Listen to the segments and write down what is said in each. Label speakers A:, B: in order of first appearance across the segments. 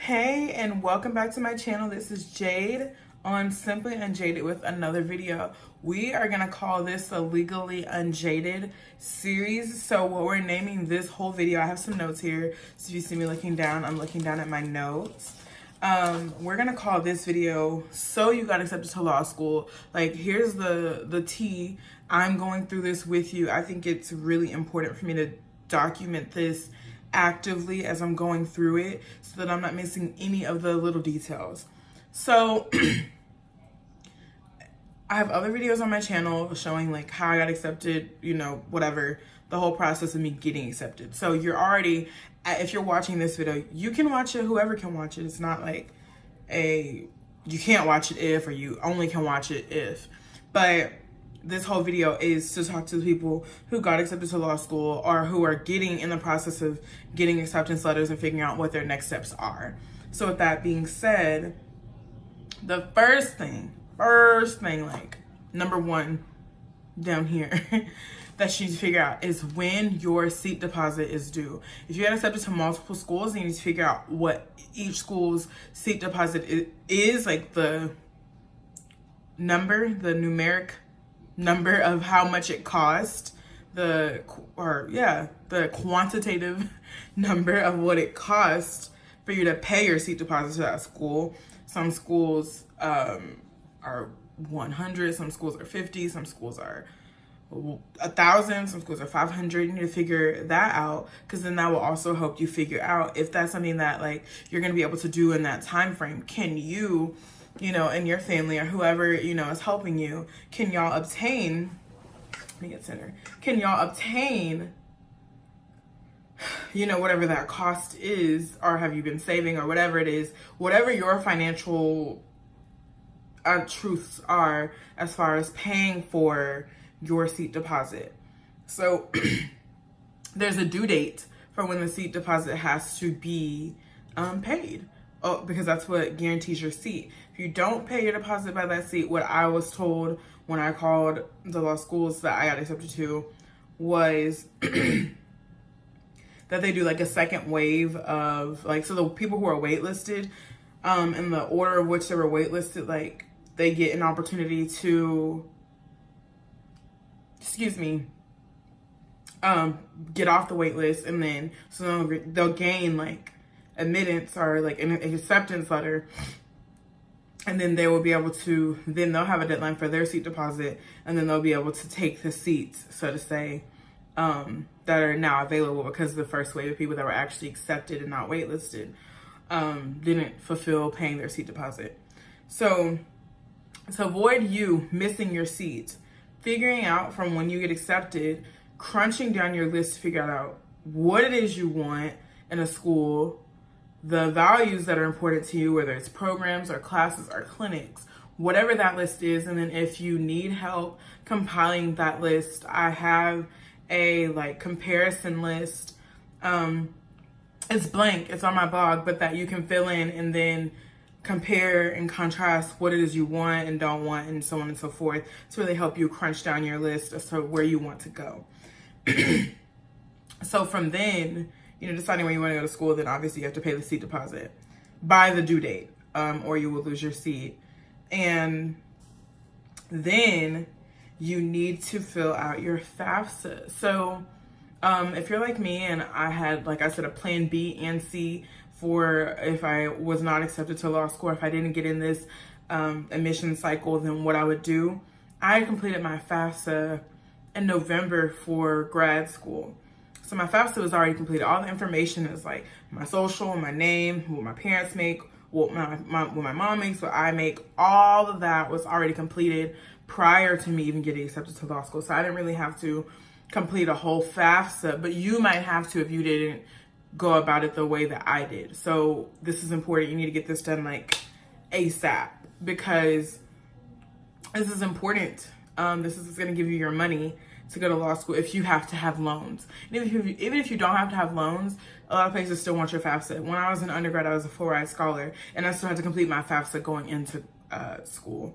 A: Hey, and welcome back to my channel. This is Jade on Simply Unjaded with another video. We are gonna call this a Legally Unjaded series. So what we're naming this whole video, I have some notes here. So if you see me looking down, I'm looking down at my notes. We're gonna call this video So You Got Accepted to Law School. Like, here's the tea. I'm going through this with you. I think it's really important for me to document this actively as I'm going through it so that I'm not missing any of the little details. So I have other videos on my channel showing like how I got accepted, you know, whatever, the whole process of me getting accepted. So you're already, if you're watching this video, you can watch it, whoever can watch it. It's not like you can't watch it if, or you only can watch it if. But this whole video is to talk to the people who got accepted to law school or who are getting in the process of getting acceptance letters and figuring out what their next steps are. So with that being said, the first thing, like number one down here that you need to figure out is when your seat deposit is due. If you get accepted to multiple schools, you need to figure out what each school's seat deposit is, like the numeric number of how much it cost, the quantitative number of what it costs for you to pay your seat deposit to that school. Some schools are 100, some schools are 50, some schools are 1,000, some schools are 500. You need to figure that out, because then that will also help you figure out if that's something that like you're going to be able to do in that time frame. Can you know, and your family or whoever, you know, is helping you, can y'all obtain, let me get center, can y'all obtain, you know, whatever that cost is, or have you been saving, or whatever it is, whatever your financial truths are as far as paying for your seat deposit. So there's a due date for when the seat deposit has to be paid. Oh, because that's what guarantees your seat. If you don't pay your deposit by that seat, what I was told when I called the law schools that I got accepted to was that they do like a second wave of like, so the people who are waitlisted, in the order of which they were waitlisted, like they get an opportunity to, get off the wait list, and then so they'll gain like admittance or like an acceptance letter, and then they will be able to, then they'll have a deadline for their seat deposit, and then they'll be able to take the seats, so to say, that are now available, because the first wave of people that were actually accepted and not waitlisted didn't fulfill paying their seat deposit. So to avoid you missing your seat, figuring out from when you get accepted, crunching down your list to figure out what it is you want in a school, the values that are important to you, whether it's programs or classes or clinics, whatever that list is. And then if you need help compiling that list, I have a like comparison list. It's blank, it's on my blog, but that you can fill in and then compare and contrast what it is you want and don't want, and so on and so forth, to really help you crunch down your list as to where you want to go. So from then, you know, deciding where you want to go to school, then obviously you have to pay the seat deposit by the due date, or you will lose your seat. And then you need to fill out your FAFSA. So if you're like me, and I had, like I said, a plan B and C for if I was not accepted to law school, if I didn't get in this admission cycle, then what I would do, I completed my FAFSA in November for grad school. So my FAFSA was already completed. All the information is like my social, my name, what my parents make, what my mom makes, what I make. All of that was already completed prior to me even getting accepted to law school. So I didn't really have to complete a whole FAFSA, but you might have to if you didn't go about it the way that I did. So this is important. You need to get this done like ASAP, because this is important. This is going to give you your money to go to law school if you have to have loans. And even if you don't have to have loans, a lot of places still want your FAFSA. When I was in undergrad, I was a full-ride scholar, and I still had to complete my FAFSA going into school.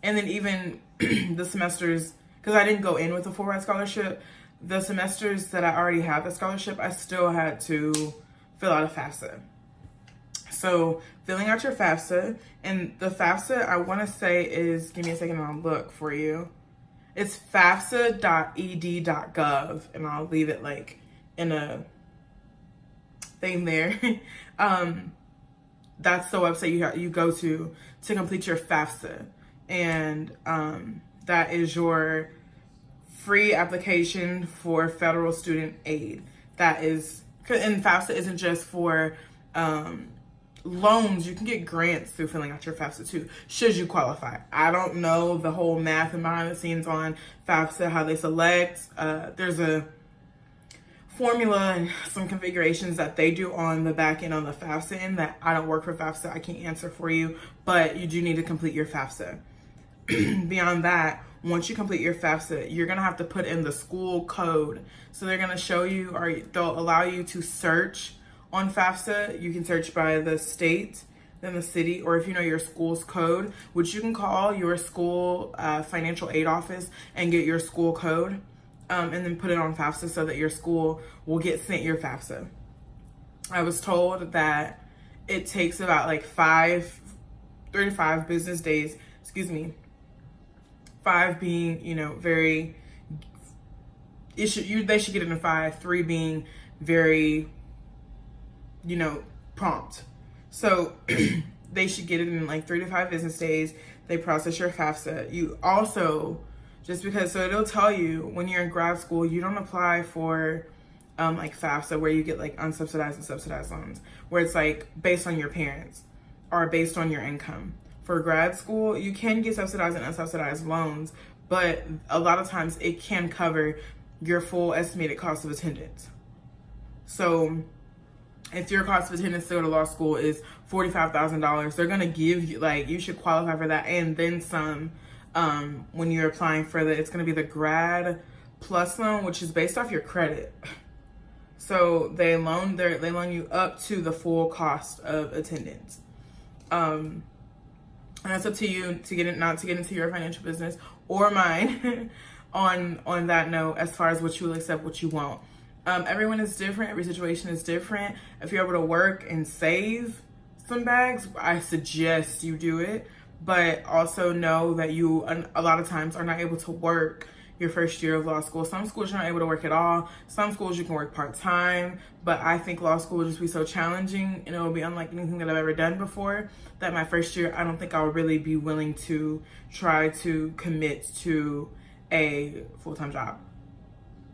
A: And then even the semesters, because I didn't go in with a full-ride scholarship, the semesters that I already had the scholarship, I still had to fill out a FAFSA. So filling out your FAFSA, and the FAFSA I want to say is, give me a second and I'll look for you. It's fafsa.ed.gov, and I'll leave it like in a thing there. That's the website you go to complete your FAFSA, and that is your free application for federal student aid. That is, and FAFSA isn't just for loans. You can get grants through filling out your FAFSA too, should you qualify. I don't know the whole math and behind the scenes on FAFSA, how they select. There's a formula and some configurations that they do on the back end on the FAFSA end that I don't work for FAFSA. I can't answer for you, but you do need to complete your FAFSA. Beyond that, once you complete your FAFSA, you're gonna have to put in the school code. So they're gonna show you, or they'll allow you to search on FAFSA. You can search by the state, then the city, or if you know your school's code, which you can call your school financial aid office and get your school code, and then put it on FAFSA so that your school will get sent your FAFSA. I was told that it takes about like 3 to 5 business days, 5 being, very, they should get it in 5, 3 being very, prompt. So they should get it in like 3 to 5 business days. They process your FAFSA. You also, so it'll tell you when you're in grad school, you don't apply for like FAFSA where you get like unsubsidized and subsidized loans, where it's like based on your parents or based on your income. For grad school, you can get subsidized and unsubsidized loans, but a lot of times it can cover your full estimated cost of attendance. So if your cost of attendance to go to law school is $45,000, they're gonna give you, like, you should qualify for that and then some. When you're applying for it's gonna be the grad plus loan, which is based off your credit. So they loan you up to the full cost of attendance. And that's up to you to get it, not to get into your financial business or mine on that note, as far as what you will accept, what you won't. Everyone is different. Every situation is different. If you're able to work and save some bags, I suggest you do it. But also know that you, a lot of times, are not able to work your first year of law school. Some schools you're not able to work at all. Some schools you can work part-time. But I think law school will just be so challenging, and it will be unlike anything that I've ever done before, that my first year, I don't think I'll really be willing to try to commit to a full-time job.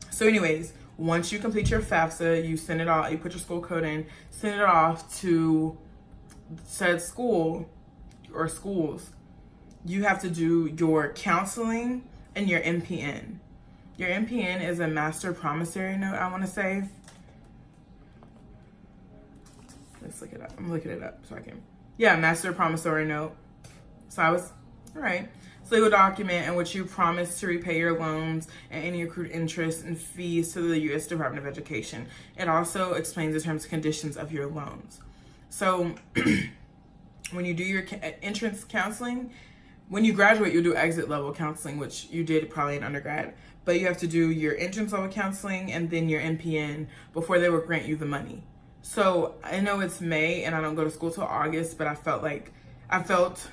A: So anyways, once you complete your FAFSA, you send it off, you put your school code in, send it off to said school or schools. You have to do your counseling and your MPN. Your MPN is a master promissory note, I want to say. Let's look it up. I'm looking it up so I can. Yeah, master promissory note. So all right. It's a legal document in which you promise to repay your loans and any accrued interest and fees to the U.S. Department of Education. It also explains the terms and conditions of your loans. So when you do your entrance counseling, when you graduate, you'll do exit level counseling, which you did probably in undergrad. But you have to do your entrance level counseling and then your MPN before they will grant you the money. So I know it's May and I don't go to school till August, but I felt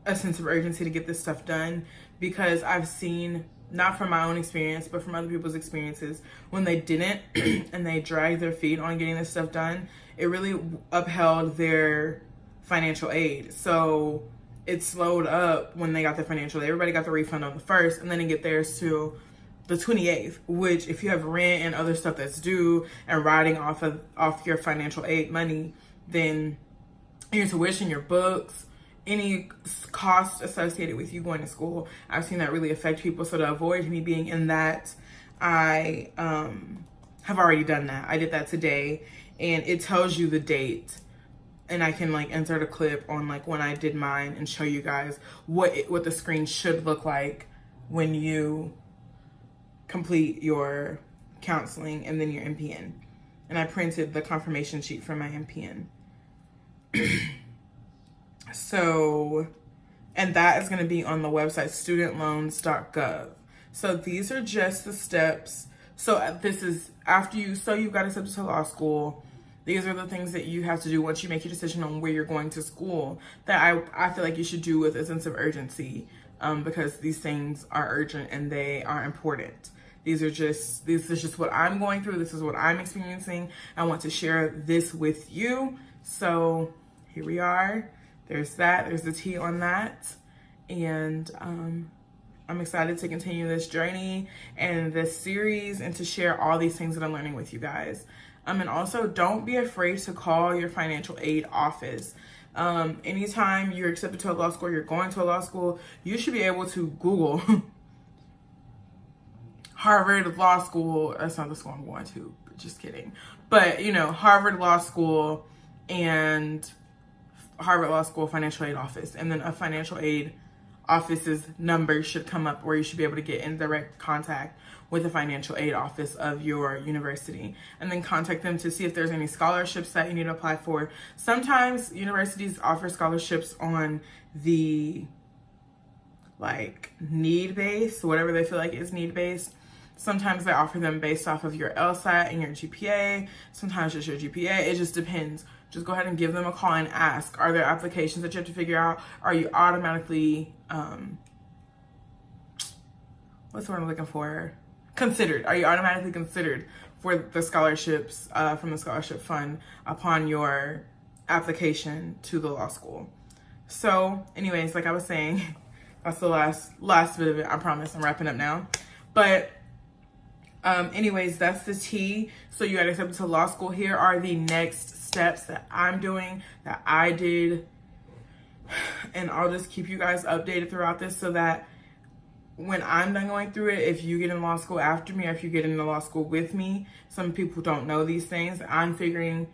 A: a sense of urgency to get this stuff done, because I've seen, not from my own experience, but from other people's experiences, when they didn't and they dragged their feet on getting this stuff done, it really upheld their financial aid. So it slowed up when they got the financial aid. Everybody got the refund on the 1st, and then they get theirs to the 28th, which if you have rent and other stuff that's due and riding off your financial aid money, then your tuition, your books, any cost associated with you going to school, I've seen that really affect people. So to avoid me being in that, I have already done that. I did that today, and it tells you the date, and I can like insert a clip on like when I did mine and show you guys what the screen should look like when you complete your counseling and then your MPN. And I printed the confirmation sheet for my MPN. So, and that is going to be on the website studentloans.gov. So these are just the steps. So this is after you've got accepted to law school, These are the things that you have to do once you make your decision on where you're going to school that I feel like you should do with a sense of urgency, because these things are urgent and they are important. This is just what I'm going through. This is what I'm experiencing. I want to share this with you. So here we are. There's that. There's the tea on that. And I'm excited to continue this journey and this series and to share all these things that I'm learning with you guys. And also, don't be afraid to call your financial aid office. Anytime you're accepted to a law school, you're going to a law school, you should be able to Google Harvard Law School. That's not the school I'm going to, just kidding. But, you know, Harvard Law School and Harvard Law School financial aid office. And then a financial aid office's number should come up where you should be able to get in direct contact with the financial aid office of your university, and then contact them to see if there's any scholarships that you need to apply for. Sometimes universities offer scholarships on the need based, whatever they feel like is need based. Sometimes they offer them based off of your LSAT and your GPA. Sometimes just your GPA. It just depends. Just go ahead and give them a call and ask, are there applications that you have to figure out? Are you automatically, what's the word I'm looking for? Considered. Are you automatically considered for the scholarships from the scholarship fund upon your application to the law school? So anyways, like I was saying, that's the last bit of it. I promise I'm wrapping up now. But anyways, that's the tea. So you got accepted to law school. Here are the next steps that I'm doing, that I did. And I'll just keep you guys updated throughout this so that when I'm done going through it, if you get in law school after me or if you get into law school with me, some people don't know these things. I'm figuring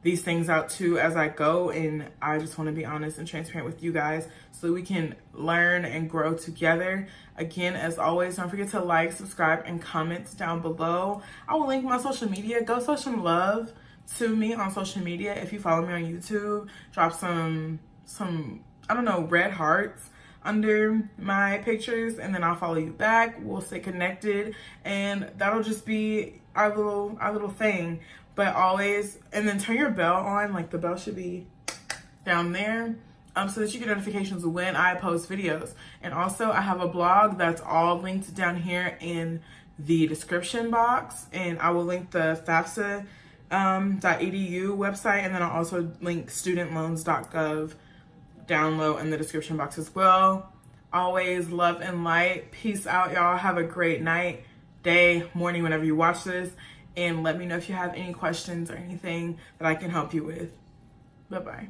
A: these things out too as I go, and I just want to be honest and transparent with you guys so we can learn and grow together. Again, as always, don't forget to like, subscribe, and comment down below. I will link my social media. Go show some love to me on social media. If you follow me on YouTube, drop some I don't know, red hearts under my pictures, and then I'll follow you back. We'll stay connected, and that'll just be our little thing. But always, and then turn your bell on, like the bell should be down there, so that you get notifications when I post videos. And also, I have a blog that's all linked down here in the description box, and I will link the FAFSA .edu website, and then I'll also link studentloans.gov down low in the description box as well. Always love and light. Peace out, y'all. Have a great night, day, morning, whenever you watch this. And let me know if you have any questions or anything that I can help you with. Bye-bye.